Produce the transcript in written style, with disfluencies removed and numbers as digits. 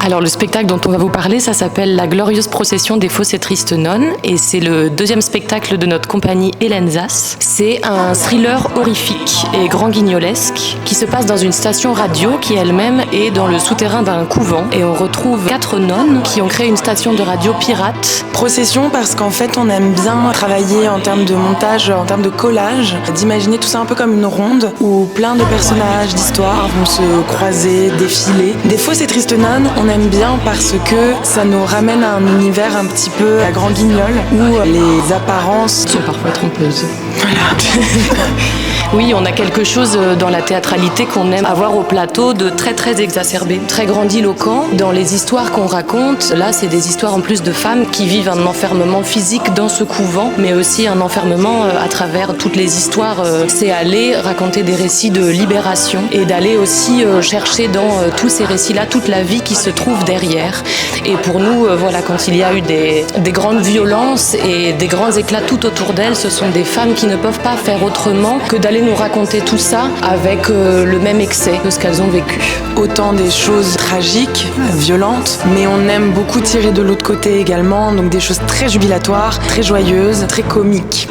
Alors le spectacle dont on va vous parler, ça s'appelle La glorieuse procession des fausses et tristes nonnes et c'est le deuxième spectacle de notre compagnie Hélène Zas. C'est un thriller horrifique et grand guignolesque qui se passe dans une station radio qui elle-même est dans le souterrain d'un couvent et on retrouve 4 nonnes qui ont créé une station de radio pirate. Procession parce qu'en fait on aime bien travailler en termes de montage, en termes de collage, d'imaginer tout ça un peu comme une ronde où plein de personnages, d'histoires vont se croiser, défiler. Des fausses et tristes nonnes, on aime bien parce que ça nous ramène à un univers un petit peu à grand guignol où les apparences Sont parfois trompeuses. Voilà. Oui, on a quelque chose dans la théâtralité qu'on aime avoir au plateau de très très exacerbé, très grandiloquent. Dans les histoires qu'on raconte, là c'est des histoires en plus de femmes qui vivent un enfermement physique dans ce couvent, mais aussi un enfermement à travers toutes les histoires. C'est aller raconter des récits de libération et d'aller aussi chercher dans tous ces récits-là toute la vie qui se trouve derrière. Et pour nous, voilà, quand il y a eu des grandes violences et des grands éclats tout autour d'elles, ce sont des femmes qui ne peuvent pas faire autrement que d'aller nous raconter tout ça avec le même excès que ce qu'elles ont vécu. Autant des choses tragiques, violentes, mais on aime beaucoup tirer de l'autre côté également, donc des choses très jubilatoires, très joyeuses, très comiques.